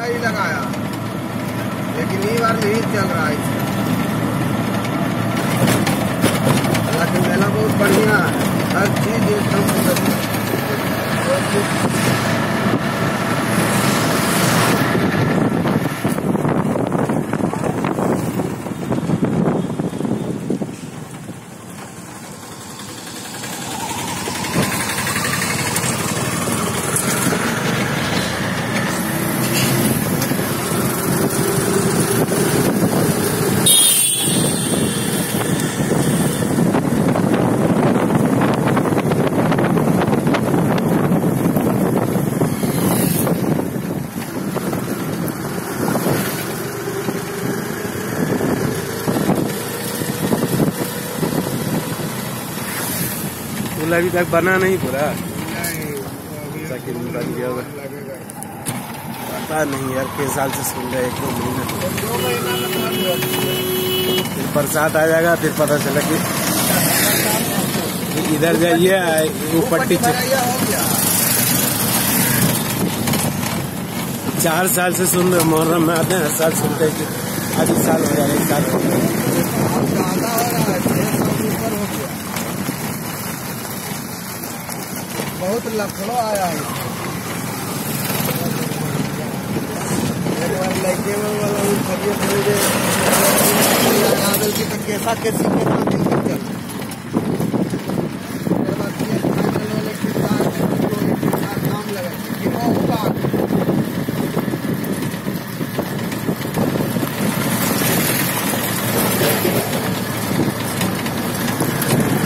ही लगाया, लेकिन ये बार नहीं चल रहा है। हालांकि मेला बहुत बढ़िया है, हर चीज एकदम पुल अभी तक बना नहीं पूरा, बन गया होगा। पता नहीं यार, किस साल से सुन रहे, 1-2 महीना। फिर बरसात आ जाएगा, फिर पता चला कि इधर जाइए वो पट्टी 4 साल से सुन रहे, मुहर्रम में आते हैं, हर साल सुनते हैं कि आज इस साल हो जाएगा, इस साल हो जाएगा। बहुत लफड़ो आया है। एक बार लड़के वाला की तो कैसा कैसी काम लगा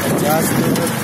50 किलोमीटर।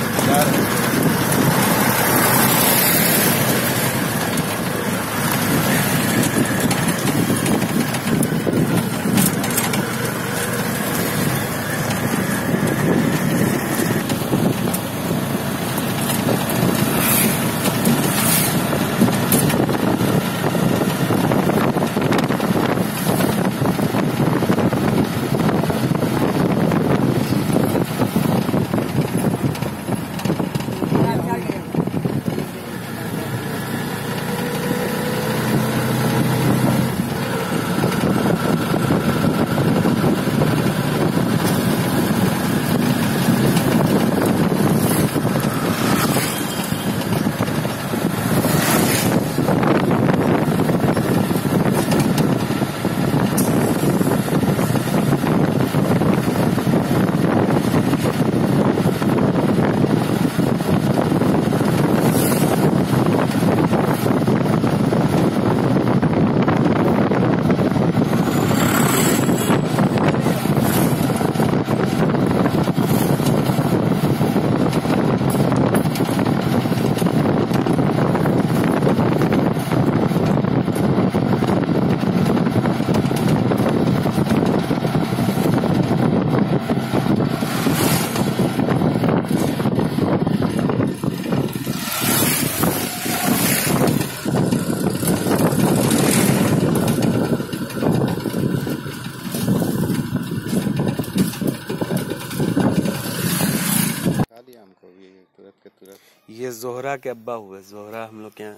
ये जोहरा के अब्बा हुए, जोहरा हम लोग के यहाँ।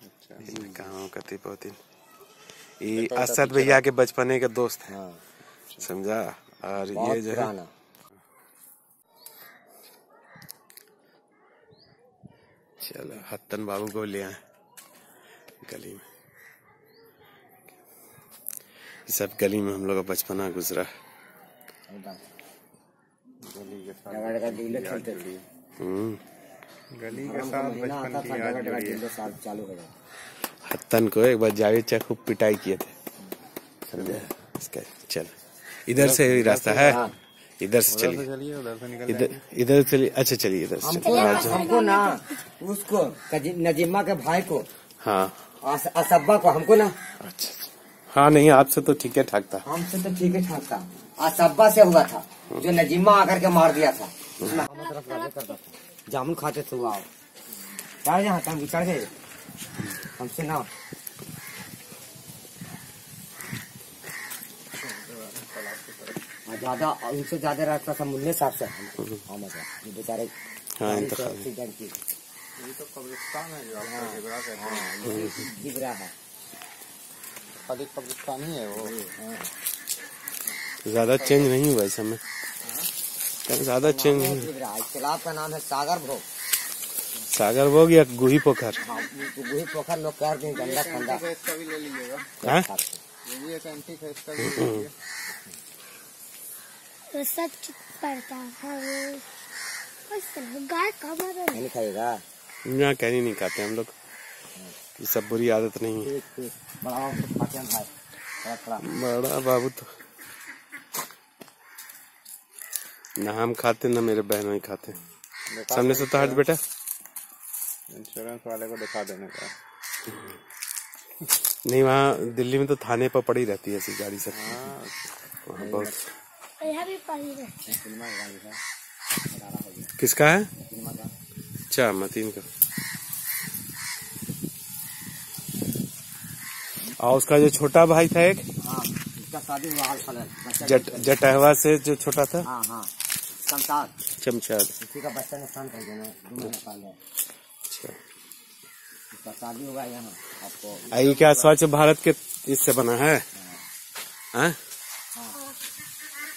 अच्छा, कहाँ कति पौती, ये असद भैया के बचपने के दोस्त हैं। हाँ, समझा। और ये जो है चलो हत्तन बाबू को ले आए गली में। सब गली में हम लोग का बचपना गुजरा। गली के साथ बचपन की याद जुड़ी है। हत्तन को एक बार जावेद चा खूब पिटाई किए थे, समझे। इसका चल इधर से ही रास्ता है, इधर से चलिए, इधर चलिए। अच्छा चलिए इधर से। हमको ना उसको नजीमा के भाई को, हाँ असब्बा को, हमको ना। अच्छा हाँ, नहीं आपसे तो ठीक है ठाक था। हमसे तो ठीक है ठाक था। असब्बा से हुआ था जो नजीमा आकर के मार दिया था। उसमें जामुन खाते थे वो। यहाँ चढ़ गए हमसे ना। ज्यादा उनसे ज्यादा रास्ता था मुन्ने साहब से। बेचारे एक्सीडेंट की। ये तो कब्रिस्तान है जो आपका जिब्रा है। खाली कब्रिस्तान ही है वो। ज्यादा चेंज नहीं हुआ इस समय, ज्यादा चेंज नहीं। इस तालाब का नाम है सागर भोग। सागर भोग या गुही पोखर? गुही पोखर लोग कहते हैं, गंदा ठंडा। इसका भी ले लीजिएगा, हाँ? ये भी एक एंटीक है, इसका भी ले लीजिए। तो सच पड़ता है गाय का नहीं खाएगा। यहाँ कहीं नहीं खाते हम लोग, ये सब बुरी आदत नहीं है। बड़ा बाबू तो ना हम खाते ना मेरे बहनों ही खाते। सामने से तो हट बेटा, इंश्योरेंस वाले को दिखा देने का। नहीं वहाँ दिल्ली में तो थाने पर पड़ी रहती है ऐसी गाड़ी सब। वहाँ बहुत। यहाँ भी पड़ी रहती है। किसका है? अच्छा मतीन का। और उसका जो छोटा भाई था एक, उसका शादी हुआ जटहवा से जो छोटा था, चमचाद, उसी का बच्चा नुकसान कर देना 2 महीने पहले। अच्छा उसका शादी होगा यहाँ आपको। ये क्या स्वच्छ भारत के इससे बना है? हाँ?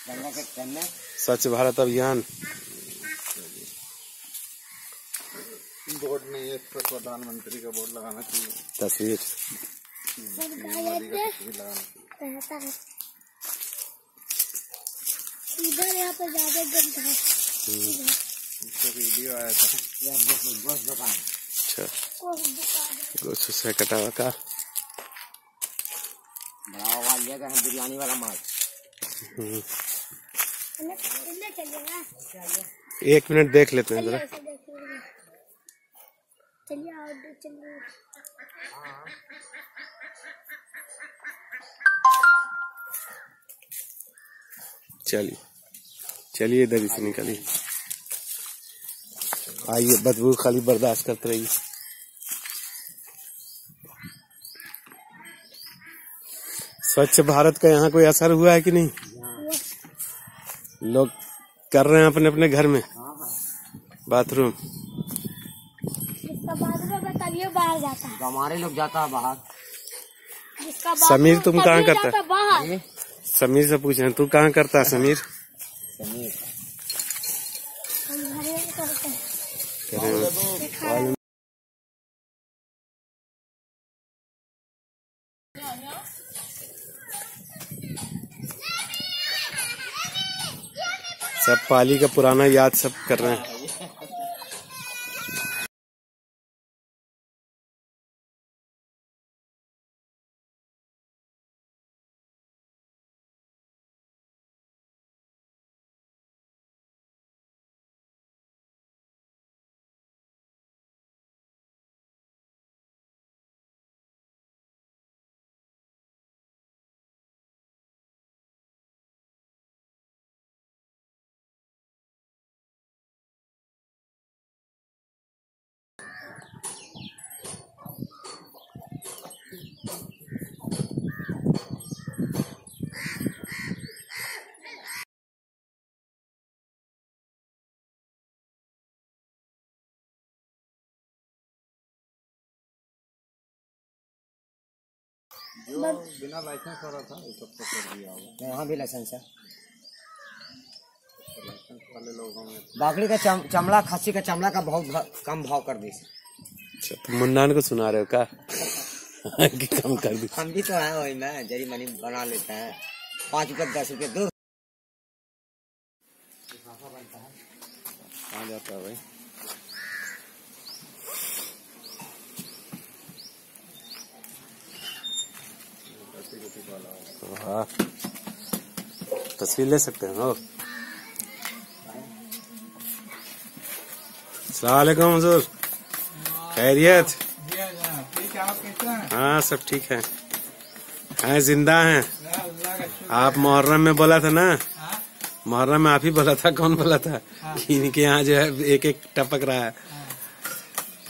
गंगा के ट्रेन में स्वच्छ भारत अभियान। बोर्ड नहीं है, इस पर प्रधानमंत्री का बोर्ड लगाना चाहिए। तस्वीर रहता है इधर, यहाँ पे ज्यादा गंदा है। इसका वीडियो आया था। गोश्त दुकान। अच्छा दुकान गोश्त से कटा हुआ का बड़ा वाला लिया है, बिरयानी वाला माल। चलिएगा, 1 मिनट देख लेते हैं जरा। चलिए आओ चलिए। चलिए चलिए इधर ही से निकलिए। आइए, बदबू खाली बर्दाश्त करते रहिए। स्वच्छ भारत का यहाँ कोई असर हुआ है कि नहीं? लोग कर रहे हैं अपने अपने घर में बाथरूम। जिसका बाथरूम बताइए बाहर जाता है। हमारे लोग जाता है बाहर। जिसका समीर तुम कहाँ करता है? बाहर। समीर से पूछे तू कहाँ करता है समीर? समीर हम घर में करते हैं। सब पाली का पुराना याद सब कर रहे हैं। जो बिना लाइसेंस हो रहा था वो सब तो कर दिया होगा। यहाँ भी लाइसेंस है। लाइसेंस वाले लोगों में बकरी का चमड़ा, खस्सी का चमड़ा का बहुत कम भाव कर दी। अच्छा तो मुन्नान को सुना रहे हो का? कि कम कर दी। हम भी तो है वही में जरी मनी बना लेते हैं। 5 रुपए 10 रुपए दो। कहाँ जाता है भाई? हाँ तस्वीर ले सकते हैं। अस्सलाम वालेकुम हुजूर, खैरियत? हाँ सब ठीक है। हैं जिंदा हैं। आप मुहर्रम में बोला था ना, मुहर्रम में आप ही बोला था। कौन बोला था? इनके यहाँ जो है एक एक टपक रहा है।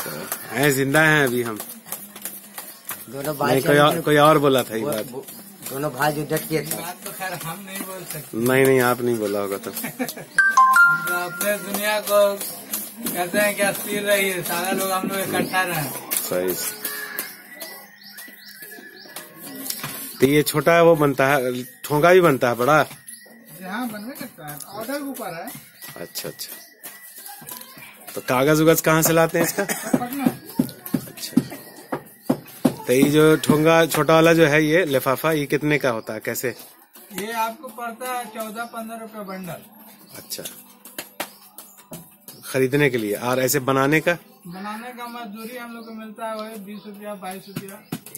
तो हैं जिंदा हैं अभी हम। दोनों भाई कोई और बोला था ये बात। दोनों भाई जो डट किए थे। बात तो खैर हम नहीं बोल सकते। नहीं आप नहीं बोला होगा तो। हम तो अपने दुनिया को कहते हैं कि अस्थिर रही है, सारा लोग हम लोग इकट्ठा रहे। सही। तो ये छोटा है वो बनता है, ठोंगा भी बनता है बड़ा। हाँ बनवे करता है, ऑर्डर ऊपर है। अच्छा अच्छा, तो कागज उगज कहाँ से लाते हैं इसका? पटना। अच्छा, तो ये जो ठोंगा छोटा वाला जो है ये लिफाफा, ये कितने का होता है, कैसे? ये आपको पड़ता है 14-15 रुपए बंडल। अच्छा, खरीदने के लिए। और ऐसे बनाने का? बनाने का मजदूरी हम लोग को मिलता है वही 20 रुपया 22 रुपया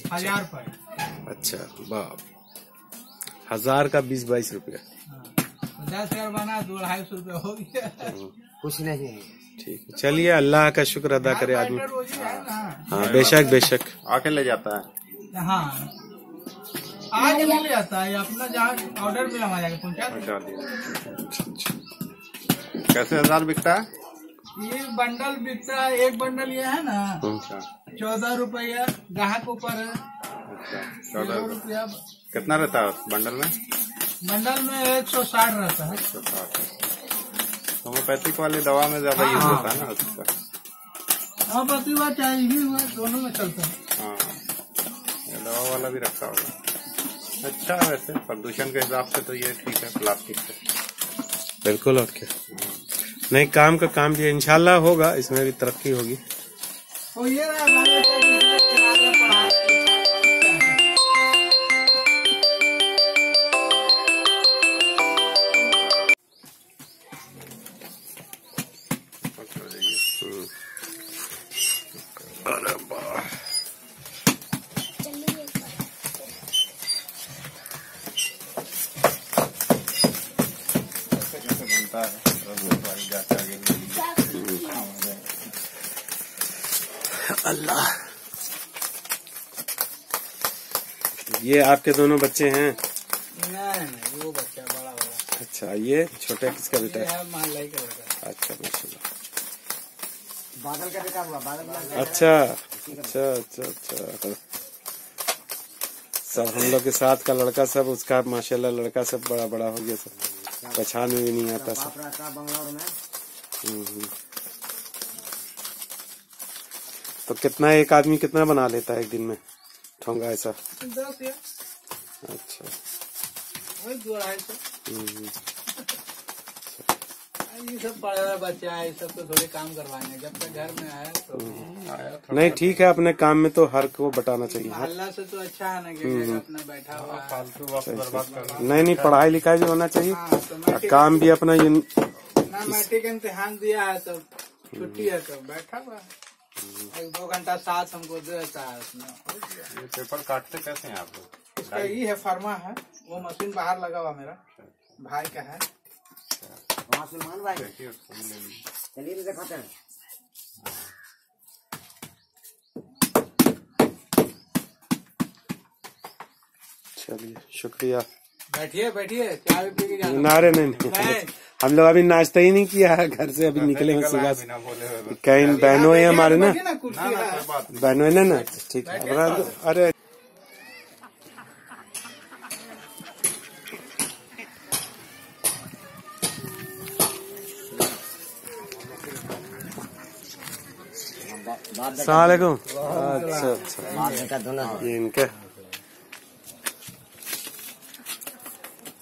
1000 पर। अच्छा बाप, 1000 का 20-22 रुपया। 10,000 बना 200-250 रुपया हो गया। कुछ नहीं है। ठीक है, चलिए अल्लाह का शुक्र अदा करे आदमी। रोजी है ना। हाँ बेशक बेशक। आके ले जाता है। हाँ आज मिल जाता है, अपना जहाँ ऑर्डर मिला वहाँ जाके पहुँचा देता है। कैसे 1000 बिकता है? ये बंडल बिकता है, एक बंडल ये है ना 14 रुपया, ग्राहक ऊपर है। अच्छा, 14 रुपया। कितना रहता है बंडल में? बंडल में 160 रहता है। होम्योपैथिक वाली दवा में ज्यादा यूज होता है ना उसका। हाँ पति हुआ चाहे ही हुआ, दोनों में चलता है। हाँ, ये दवा वाला भी रखा होगा। अच्छा है वैसे, प्रदूषण के हिसाब से तो ये ठीक है प्लास्टिक से। बिल्कुल, और क्या। नहीं, काम का काम भी इंशाल्लाह होगा, इसमें भी तरक्की होगी। तो ये रहा अरे वाह, बनता है अल्लाह। ये आपके दोनों बच्चे हैं? नहीं, वो बच्चा बड़ा वाला। अच्छा, ये छोटा किसका बेटा है? महलाई का बेटा। अच्छा माशाल्लाह। बादल का बेटा हुआ, बादल। अच्छा अच्छा अच्छा अच्छा, सब हम लोग के साथ का लड़का सब उसका माशाल्लाह लड़का सब बड़ा बड़ा हो गया, सब पहचान में भी नहीं आता सब। बंगलौर में। तो कितना एक आदमी कितना बना लेता है एक दिन में ठोंगा ऐसा? 10 या अच्छा, वही 200-250। ये सब पढ़ा बच्चा है, सब तो थोड़े काम करवाएंगे जब तक घर में आया तो। नहीं ठीक है, अपने काम में तो हर को बटाना चाहिए। अल्लाह से तो अच्छा है ना कि अपना बैठा हुआ है। फालतू वक्त बर्बाद करना। नहीं, पढ़ाई लिखाई भी होना चाहिए, हाँ, तो और काम भी अपना ना मैट्रिक इम्तिहान दिया है तो छुट्टी है तो बैठा हुआ है। 1-2 घंटा साथ हमको देता है उसमें। ये पेपर काटते कैसे हैं आप लोग? इसका ये है फर्मा है, वो मशीन बाहर लगा हुआ मेरा भाई का है। सलमान भाई चलिए तो दिखाते हैं। चलिए शुक्रिया। बैठिए बैठिए, चाय पी के जाना। नारे नहीं, हम लोग अभी नाश्ता ही नहीं किया है, घर से अभी निकले हैं सुबह से। कहीं बहनों है हमारे ना, बहनों है ना। ठीक है, अरे सलामकुम। अच्छा अच्छा, ये इनके।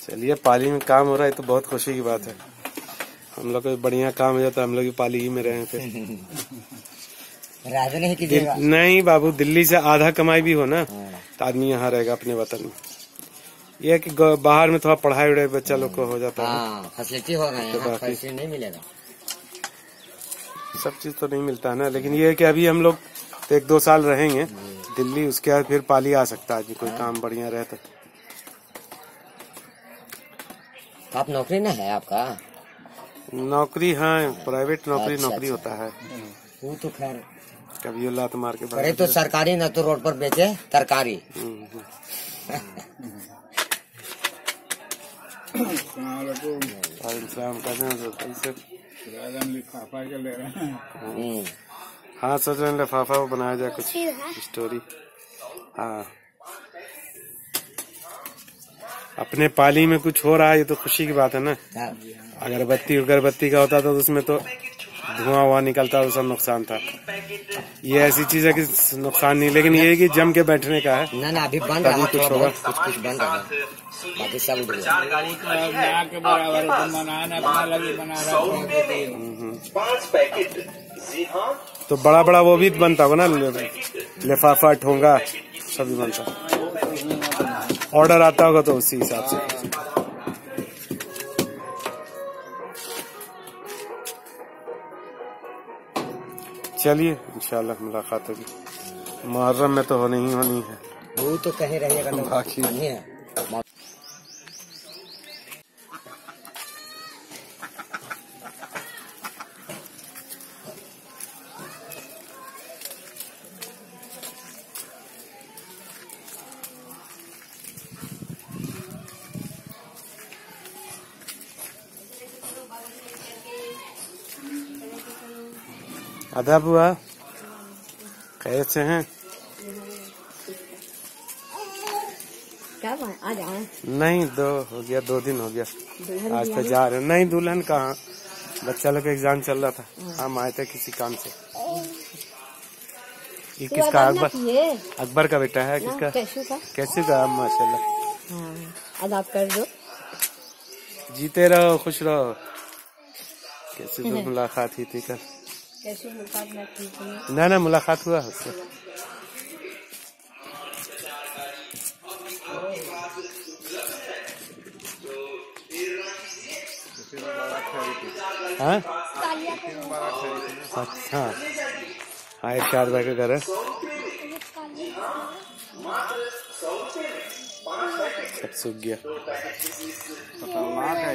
चलिए, पाली में काम हो रहा है तो बहुत खुशी की बात है। हम लोग को बढ़िया काम हो जाता है, हम लोग भी पाली ही में रहे थे। राज नहीं कीजिएगा। नहीं बाबू, दिल्ली से आधा कमाई भी हो ना तो आदमी यहाँ रहेगा अपने वतन में। ये है कि बाहर में थोड़ा पढ़ाई उड़ाई बच्चा लोग को हो जाता है, फैसिलिटी होगा, यहाँ पैसे नहीं मिलेगा। सब चीज तो नहीं मिलता है ना, लेकिन ये है कि अभी हम लोग 1-2 साल रहेंगे दिल्ली, उसके बाद फिर पाली आ सकता है कोई काम बढ़िया रहता। आप नौकरी ना है आपका? नौकरी, हाँ प्राइवेट नौकरी। अच्छा, नौकरी होता है वो तो खैर कभी लात मार के करे तो सरकारी, ना तो रोड पर बेचे तरकारी। लिफाफा के ले रहे हैं। हाँ, सोच रहे हैं लिफाफा वो बनाया जाए कुछ स्टोरी। हाँ, अपने पाली में कुछ हो रहा है, ये तो खुशी की बात है ना। अगरबत्ती का होता तो उसमें तो धुआं हुआ निकलता है वो सब नुकसान था। ये ऐसी चीज है कि नुकसान नहीं, लेकिन ये है कि जम के बैठने का है। ना अभी बंद रहा, कुछ होगा, कुछ बंद रहा, बाकी सब उड़ गया। के बराबर बनाना अपना लगी बना रहा 5 पैकेट। जी हाँ, तो बड़ा बड़ा वो भी बनता होगा ना, लिफाफा ठोंगा सभी बनता, ऑर्डर आता होगा तो उसी हिसाब से। चलिए इंशाल्लाह मुलाकात होगी। मुहर्रम में तो होनी ही होनी है। वो तो कहीं रहेगा तो बाकी नहीं है। आधा बुआ कैसे हैं? क्या आज आए? नहीं, 2 दिन हो गया। आज तो जा रहे। नहीं दुल्हन कहाँ, बच्चा लोग का एग्जाम चल रहा था, हम आए थे किसी काम से। ये किसका? अकबर का बेटा है। किसका? कैसे का? माशाल्लाह। अदाब कर दो। जीते रहो, खुश रहो। कैसे तो मुलाकात हुई थी कल? कैसी मुलाकात में ठीक है? ना मुलाकात हुआ उससे। हाँ अच्छा, हाँ इरशाद भाई का घर है। सब सूख गया। खतरनाक है,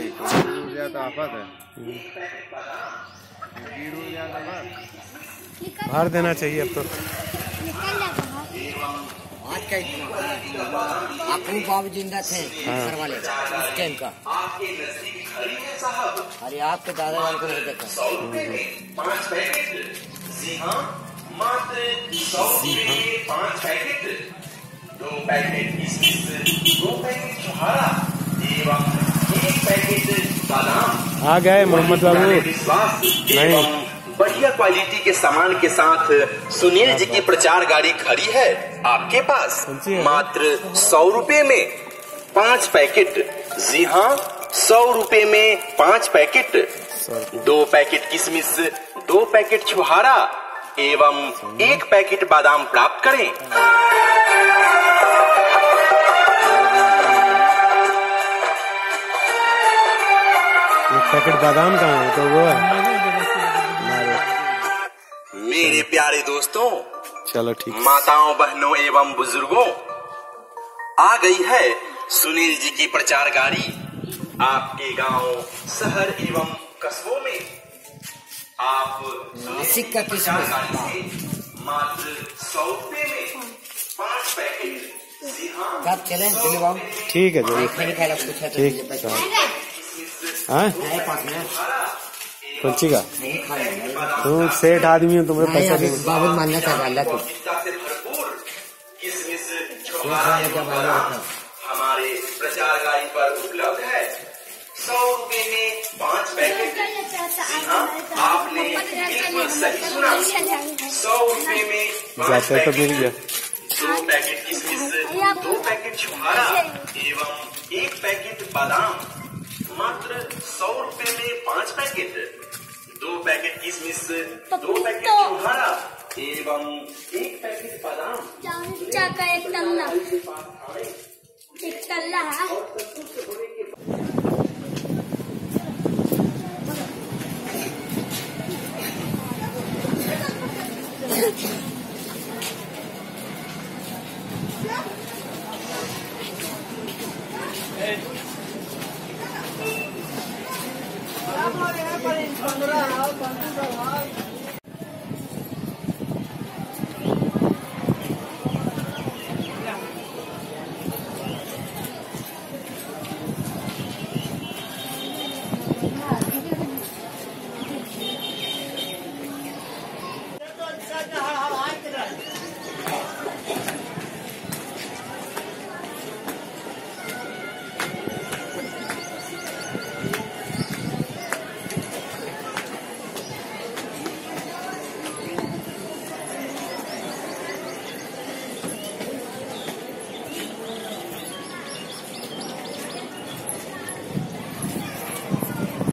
आफत है। बाहर देना चाहिए अब तो। आज का आपू बाबू जिंदा थे घर वाले उस टाइम का। अरे आपके दादा वाले को नहीं देखा। 5 पैकेट। जी हाँ, मात्र 100 रुपये 5 पैकेट। 2 पैकेट किशमिश, 2 पैकेट छुहारा एवं 1 पैकेट बादाम। आ गए मोहम्मद बाबू। नहीं, बढ़िया क्वालिटी के सामान के साथ सुनील जी की प्रचार गाड़ी खड़ी है आपके पास। मात्र 100 रुपए में 5 पैकेट। जी हाँ, 100 रुपए में 5 पैकेट। 2 पैकेट किशमिश, 2 पैकेट छुहारा एवं 1 पैकेट बादाम प्राप्त करें। एक पैकेट बादाम कहाँ है? तो वो है। मेरे प्यारे दोस्तों, चलो ठीक। माताओं, बहनों एवं बुजुर्गों, आ गई है सुनील जी की प्रचार गाड़ी आपके गांव, शहर एवं कस्बों में। आप सिक्का प्रचार गाड़ी से मात्र 100 रुपए में 5 पैकेट। जी हाँ, कब चले दिल्ली बाबू? ठीक है जरूर। खाने खाने कुछ है तो ठीक। दीजिए पैसा। हाँ मेरे पास में कौन-सी का? नहीं खाएगा। तुम सेठ आदमी हो, तुम्हें पैसा नहीं, नहीं। बाबू मानना चाहता अल्लाह को। से भरपूर किशमिश, जब छुहारा आया था। हमारे प्रचार गाड़ी पर उपलब्ध है। 100 रुपए में 5 पैकेट। हाँ, आपने बिल्कुल सही सुना। 100 रुपए में 5 जाते तो मिल गया। 2 पैकेट किशमिश, 2 पैकेट छुहारा एवं 1 पैकेट बादाम। मात्र 100 रुपए में 5 पैकेट। 2 पैकेट किशमिश, 2 पैकेट छुहारा एवं 1 पैकेट बादाम। का एक तल्ला है।